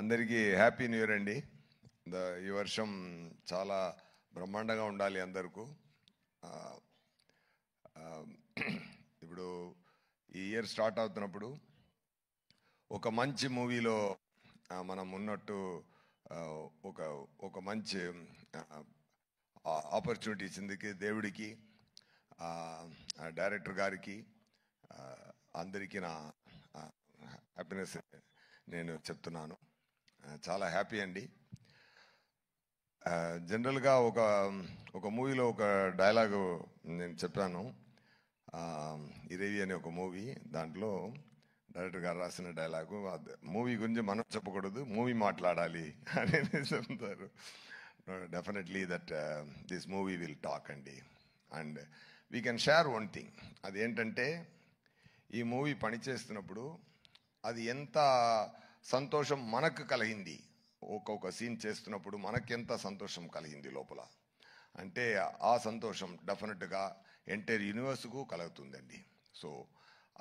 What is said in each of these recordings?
అందరికీ happy new year అండి. ఈ వర్షం చాలా బ్రహ్మాండంగా ఉండాలి అందరికీ. ఇప్పుడు ఈ ఇయర్ స్టార్ట్ అవుతున్నప్పుడు ఒక మంచి మూవీలో మనం ఉన్నట్టు ఒక మంచి ఆపర్చునిటీ ఇచ్చిందికి దేవుడికి, డైరెక్టర్ గారికి, అందరికీ నా హ్యాపీనెస్ నేను చెప్తున్నాను. చాలా హ్యాపీ అండి. జనరల్గా ఒక మూవీలో ఒక డైలాగు నేను చెప్పాను. ఇరవి అనే ఒక మూవీ, దాంట్లో డైరెక్టర్ గారు రాసిన డైలాగు, మూవీ గురించి మనం చెప్పకూడదు, మూవీ మాట్లాడాలి అని చెప్తారు. Definitely that this movie will talk అండి. And we can share one thing. అదేంటంటే, ఈ మూవీ పనిచేస్తున్నప్పుడు అది ఎంత సంతోషం మనకు కలిగింది, ఒక్కొక్క సీన్ చేస్తున్నప్పుడు మనకెంత సంతోషం కలిగింది లోపల అంటే, ఆ సంతోషం డెఫినెట్గా ఎంటైర్ యూనివర్స్కు కలుగుతుందండి. సో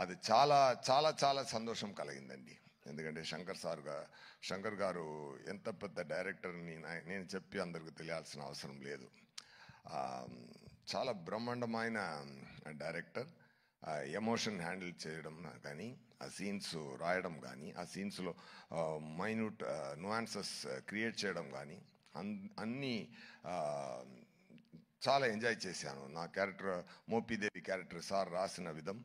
అది చాలా చాలా చాలా సంతోషం కలిగిందండి. ఎందుకంటే శంకర్ గారు ఎంత పెద్ద డైరెక్టర్ని నేను చెప్పి అందరికి తెలియాల్సిన అవసరం లేదు. చాలా బ్రహ్మాండమైన డైరెక్టర్. ఎమోషన్ హ్యాండిల్ చేయడం కానీ, ఆ సీన్స్ రాయడం కానీ, ఆ సీన్స్లో మైన్యూట్ నువాన్సెస్ క్రియేట్ చేయడం కానీ, అన్నీ చాలా ఎంజాయ్ చేశాను. నా క్యారెక్టర్ మోపిదేవి క్యారెక్టర్ సార్ రాసిన విధం,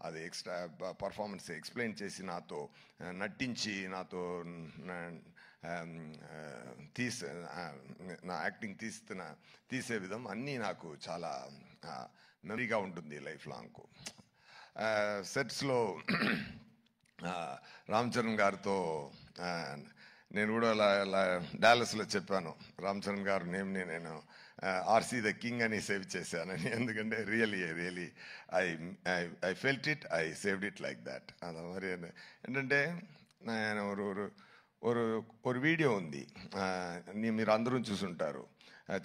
అది ఎక్స్ట్రా పర్ఫార్మెన్స్ ఎక్స్ప్లెయిన్ చేసి నాతో నటించి నాతో నా యాక్టింగ్ తీసే విధం అన్నీ నాకు చాలా మెమరీగా ఉంటుంది లైఫ్ లాంగ్కు. సెట్స్లో రామ్ చరణ్ గారితో నేను కూడా డాలస్లో చెప్పాను, రామ్ చరణ్ గారు నేమ్ని నేను ఆర్సీ ద కింగ్ అని సేవ్ చేశానని. ఎందుకంటే really I felt it, I saved it like that. అది మరి ఏంటంటే, నేను ఒక వీడియో ఉంది, మీరు అందరూ చూసుంటారు.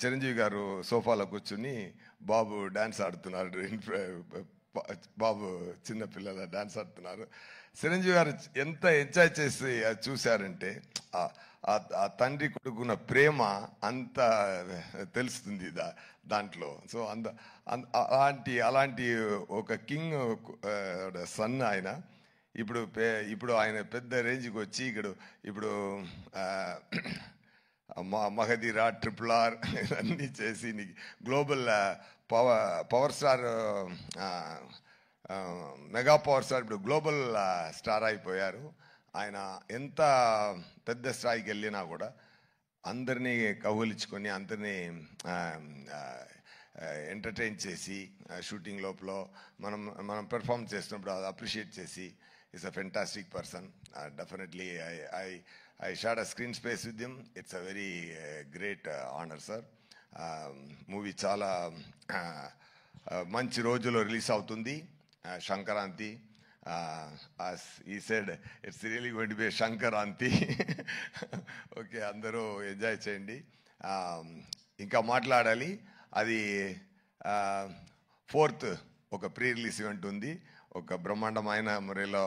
చిరంజీవి గారు సోఫాలో కూర్చుని బాబు డాన్స్ ఆడుతున్నారు, బాబు చిన్నపిల్లల డాన్స్ ఆడుతున్నారు. చిరంజీవి గారు ఎంత ఎంజాయ్ చేసి చూశారంటే, ఆ తండ్రి కొడుకున్న ప్రేమ అంత తెలుస్తుంది దాంట్లో. సో అలాంటి ఒక కింగ్ సన్ ఆయన. ఇప్పుడు ఆయన పెద్ద రేంజ్కి వచ్చి ఇప్పుడు మగధీర, RRR అన్నీ చేసి global power star, mega power star, ఇప్పుడు గ్లోబల్ స్టార్ అయిపోయారు. ఆయన ఎంత పెద్ద స్థాయికి వెళ్ళినా కూడా అందరినీ కౌగిలించుకొని, అందరినీ ఎంటర్టైన్ చేసి, షూటింగ్ లోపల మనం పెర్ఫామ్ చేస్తున్నప్పుడు అది అప్రిషియేట్ చేసి, is a fantastic person. Definitely I shared a screen space with him. It's a very great honor, sir. Movie చాలా మంచి రోజులో రిలీజ్ అవుతుంది, Sankranti. He said it's really going to be a Sankranti. Okay, అందరూ enjoy చేయండి. ఇంకా మాట్లాడాలి. అది 4th ఒక ప్రీ రిలీజ్ ఈవెంట్ ఉంది. ఒక బ్రహ్మాండమైన మురేలో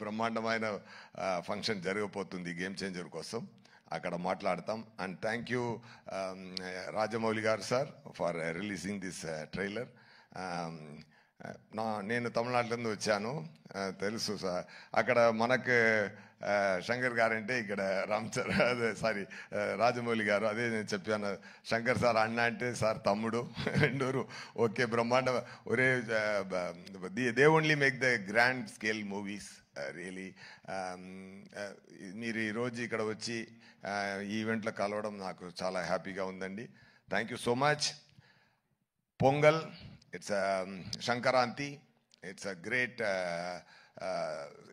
బ్రహ్మాండమైన ఫంక్షన్ జరగబోతుంది గేమ్ చేంజర్ కోసం. అక్కడ మాట్లాడతాం. అండ్ థ్యాంక్ యూ రాజమౌళి గారు sir for releasing this trailer. నేను తమిళనాడులో వచ్చాను, తెలుసు సార్. అక్కడ మనకు శంకర్ గారు అంటే ఇక్కడ రాజమౌళి గారు. అదే నేను చెప్పాను, శంకర్ సార్ అన్న అంటే సార్ తమ్ముడు, రెండూరు ఓకే బ్రహ్మాండ. ఒరే, they only make the grand scale movies really. మీరు ఈరోజు ఇక్కడ వచ్చి ఈ ఈవెంట్లో కలవడం నాకు చాలా హ్యాపీగా ఉందండి. Thank you so much. Pongal, it's Shankaranti. It's a great,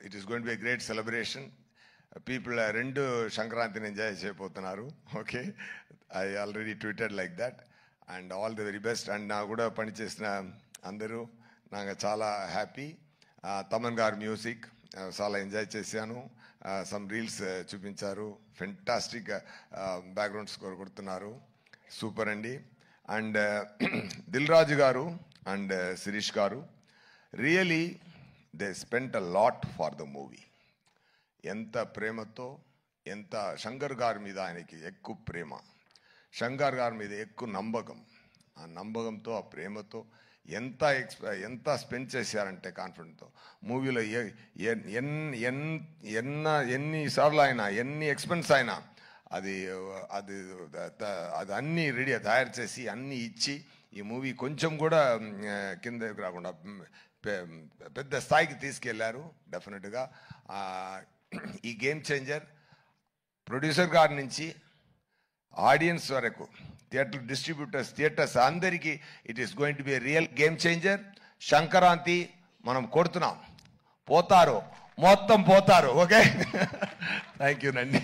it is going to be a great celebration. People rendu Shankarantini enjoy cheyabothunnaru. Okay, I already tweeted like that. And all the very best. And na kuda pani chesina andaru naga chaala happy. Taman garu music చాలా enjoy చేశాను. Some reels చూపించారు, fantastic background score కొడుతున్నారు, super అండి. And Dil Raju గారు and Sirish గారు, really they spent a lot for the movie. ఎంత ప్రేమతో ఎంత శంకర్ గారి మీద ఆయనకి ఎక్కువ ప్రేమ, శంకర్ గారి మీద ఎక్కువ నమ్మకం. ఆ నమ్మకంతో, ఆ ప్రేమతో ఎంత స్పెండ్ చేశారంటే కాన్ఫిడెంట్తో. మూవీలో ఎన్నిసార్లు అయినా, ఎన్ని ఎక్స్పెన్స్ అయినా అది అది అది అన్నీ రెడీ తయారు చేసి అన్నీ ఇచ్చి ఈ మూవీ కొంచెం కూడా కిందకి రాకుండా పెద్ద స్థాయికి తీసుకెళ్లారు. డెఫినెట్గా ఈ గేమ్ చేంజర్ ప్రొడ్యూసర్ గారి నుంచి ఆడియన్స్ వరకు, థియేటర్ డిస్ట్రిబ్యూటర్స్, థియేటర్స్ అందరికీ it is going to be real game changer. Sankranti మనం కొడుతున్నాం, పోతారు, మొత్తం పోతారు. ఓకే, థ్యాంక్ యూ నండి.